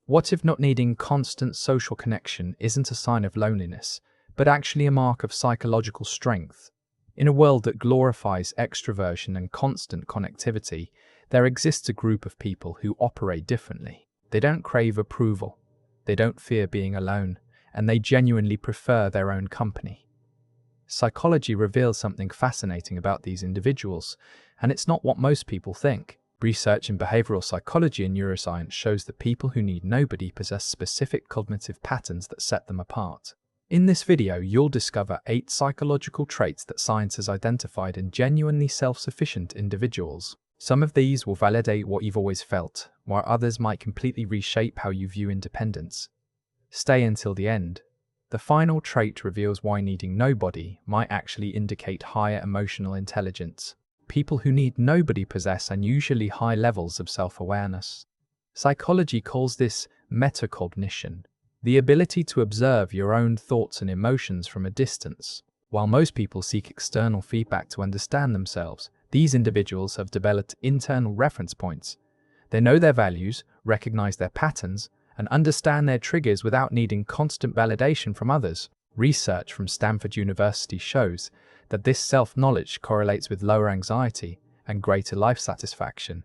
What if not needing constant social connection isn't a sign of loneliness, but actually a mark of psychological strength? In a world that glorifies extroversion and constant connectivity, there exists a group of people who operate differently. They don't crave approval, they don't fear being alone, and they genuinely prefer their own company. Psychology reveals something fascinating about these individuals, and it's not what most people think. Research in behavioral psychology and neuroscience shows that people who need nobody possess specific cognitive patterns that set them apart. In this video, you'll discover 8 psychological traits that science has identified in genuinely self-sufficient individuals. Some of these will validate what you've always felt, while others might completely reshape how you view independence. Stay until the end. The final trait reveals why needing nobody might actually indicate higher emotional intelligence. People who need nobody possess unusually high levels of self-awareness. Psychology calls this metacognition, the ability to observe your own thoughts and emotions from a distance. While most people seek external feedback to understand themselves, these individuals have developed internal reference points. They know their values, recognize their patterns, and understand their triggers without needing constant validation from others. Research from Stanford University shows that this self-knowledge correlates with lower anxiety and greater life satisfaction.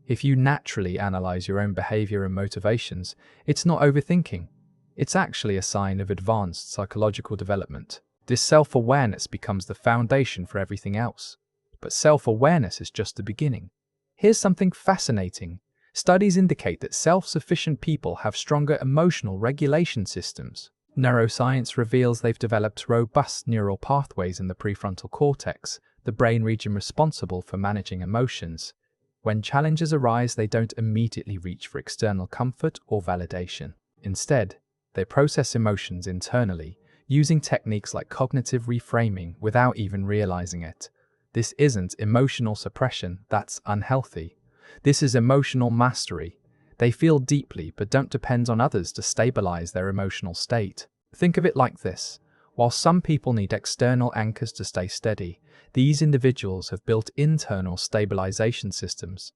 If you naturally analyze your own behavior and motivations, it's not overthinking. It's actually a sign of advanced psychological development. This self-awareness becomes the foundation for everything else. But self-awareness is just the beginning. Here's something fascinating. Studies indicate that self-sufficient people have stronger emotional regulation systems. Neuroscience reveals they've developed robust neural pathways in the prefrontal cortex, the brain region responsible for managing emotions. When challenges arise, they don't immediately reach for external comfort or validation. Instead, they process emotions internally, using techniques like cognitive reframing without even realizing it. This isn't emotional suppression, that's unhealthy. This is emotional mastery. They feel deeply but don't depend on others to stabilize their emotional state. Think of it like this. While some people need external anchors to stay steady, these individuals have built internal stabilization systems.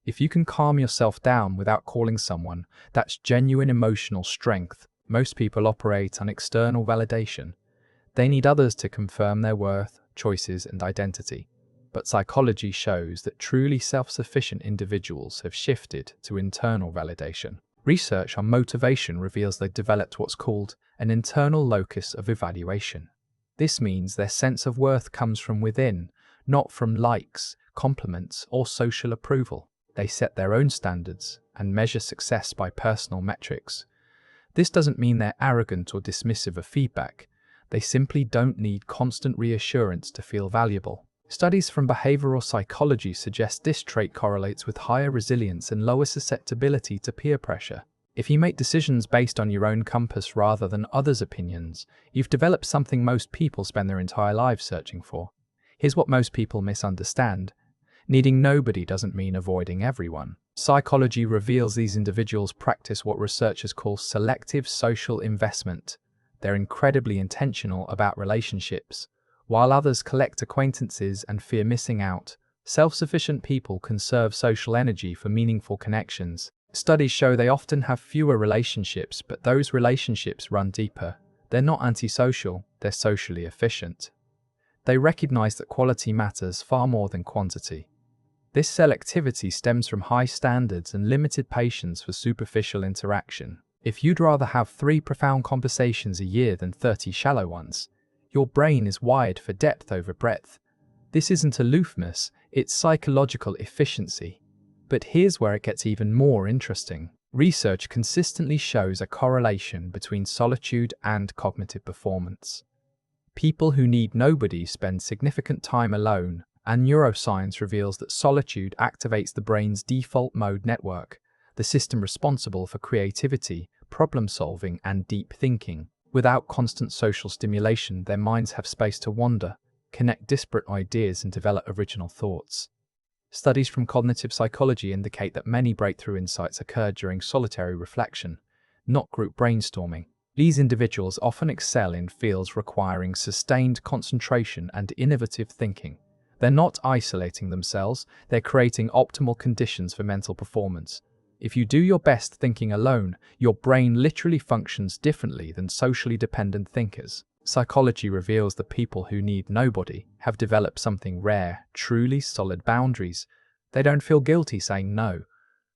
If you can calm yourself down without calling someone, that's genuine emotional strength. Most people operate on external validation. They need others to confirm their worth, choices, and identity. But psychology shows that truly self-sufficient individuals have shifted to internal validation. Research on motivation reveals they've developed what's called an internal locus of evaluation. This means their sense of worth comes from within, not from likes, compliments, or social approval. They set their own standards and measure success by personal metrics. This doesn't mean they're arrogant or dismissive of feedback. They simply don't need constant reassurance to feel valuable. Studies from behavioral psychology suggest this trait correlates with higher resilience and lower susceptibility to peer pressure. If you make decisions based on your own compass rather than others' opinions, you've developed something most people spend their entire lives searching for. Here's what most people misunderstand. Needing nobody doesn't mean avoiding everyone. Psychology reveals these individuals practice what researchers call selective social investment. They're incredibly intentional about relationships. While others collect acquaintances and fear missing out, self-sufficient people conserve social energy for meaningful connections. Studies show they often have fewer relationships, but those relationships run deeper. They're not antisocial, they're socially efficient. They recognize that quality matters far more than quantity. This selectivity stems from high standards and limited patience for superficial interaction. If you'd rather have 3 profound conversations a year than 30 shallow ones, your brain is wired for depth over breadth. This isn't aloofness, it's psychological efficiency. But here's where it gets even more interesting. Research consistently shows a correlation between solitude and cognitive performance. People who need nobody spend significant time alone, and neuroscience reveals that solitude activates the brain's default mode network, the system responsible for creativity, problem-solving, and deep thinking. Without constant social stimulation, their minds have space to wander, connect disparate ideas, and develop original thoughts. Studies from cognitive psychology indicate that many breakthrough insights occur during solitary reflection, not group brainstorming. These individuals often excel in fields requiring sustained concentration and innovative thinking. They're not isolating themselves, they're creating optimal conditions for mental performance. If you do your best thinking alone, your brain literally functions differently than socially dependent thinkers. Psychology reveals that people who need nobody have developed something rare, truly solid boundaries. They don't feel guilty saying no.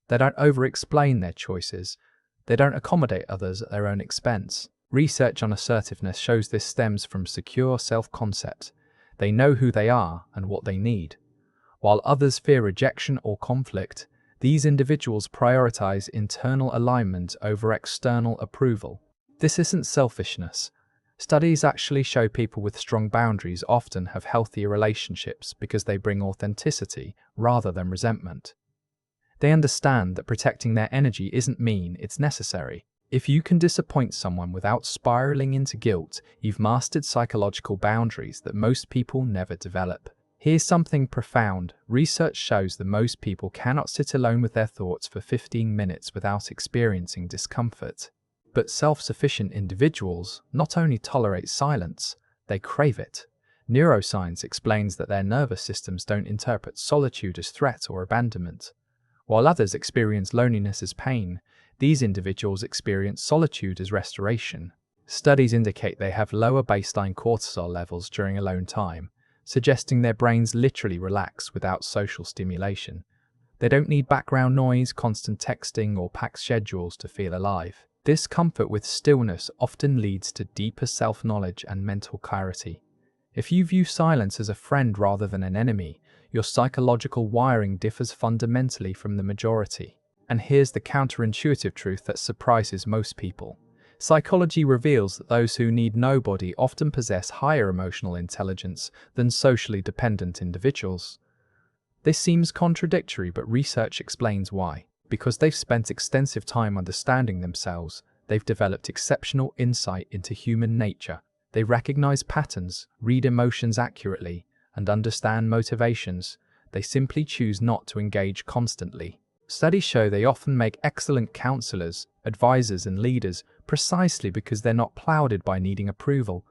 They don't over-explain their choices. They don't accommodate others at their own expense. Research on assertiveness shows this stems from secure self-concept. They know who they are and what they need. While others fear rejection or conflict, these individuals prioritize internal alignment over external approval. This isn't selfishness. Studies actually show people with strong boundaries often have healthier relationships because they bring authenticity rather than resentment. They understand that protecting their energy isn't mean, it's necessary. If you can disappoint someone without spiraling into guilt, you've mastered psychological boundaries that most people never develop. Here's something profound. Research shows that most people cannot sit alone with their thoughts for 15 minutes without experiencing discomfort. But self-sufficient individuals not only tolerate silence, they crave it. Neuroscience explains that their nervous systems don't interpret solitude as threat or abandonment. While others experience loneliness as pain, these individuals experience solitude as restoration. Studies indicate they have lower baseline cortisol levels during alone time, suggesting their brains literally relax without social stimulation. They don't need background noise, constant texting, or packed schedules to feel alive. This comfort with stillness often leads to deeper self-knowledge and mental clarity. If you view silence as a friend rather than an enemy, your psychological wiring differs fundamentally from the majority. And here's the counterintuitive truth that surprises most people. Psychology reveals that those who need nobody often possess higher emotional intelligence than socially dependent individuals. This seems contradictory, but research explains why. Because they've spent extensive time understanding themselves, they've developed exceptional insight into human nature. They recognize patterns, read emotions accurately, and understand motivations. They simply choose not to engage constantly. Studies show they often make excellent counselors, advisors, and leaders precisely because they're not clouded by needing approval.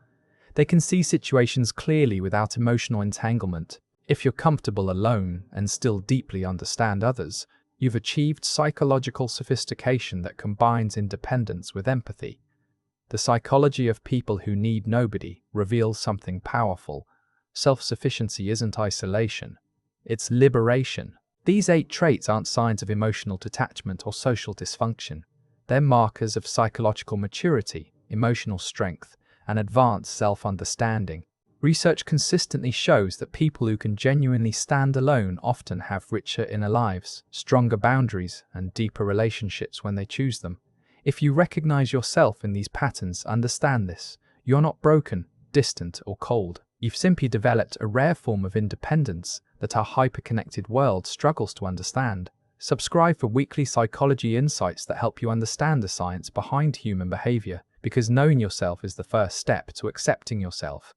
They can see situations clearly without emotional entanglement. If you're comfortable alone and still deeply understand others, you've achieved psychological sophistication that combines independence with empathy. The psychology of people who need nobody reveals something powerful. Self-sufficiency isn't isolation, it's liberation. These 8 traits aren't signs of emotional detachment or social dysfunction. They're markers of psychological maturity, emotional strength, and advanced self-understanding. Research consistently shows that people who can genuinely stand alone often have richer inner lives, stronger boundaries, and deeper relationships when they choose them. If you recognize yourself in these patterns, understand this. You're not broken, distant, or cold. You've simply developed a rare form of independence that our hyper-connected world struggles to understand. Subscribe for weekly psychology insights that help you understand the science behind human behavior, because knowing yourself is the first step to accepting yourself.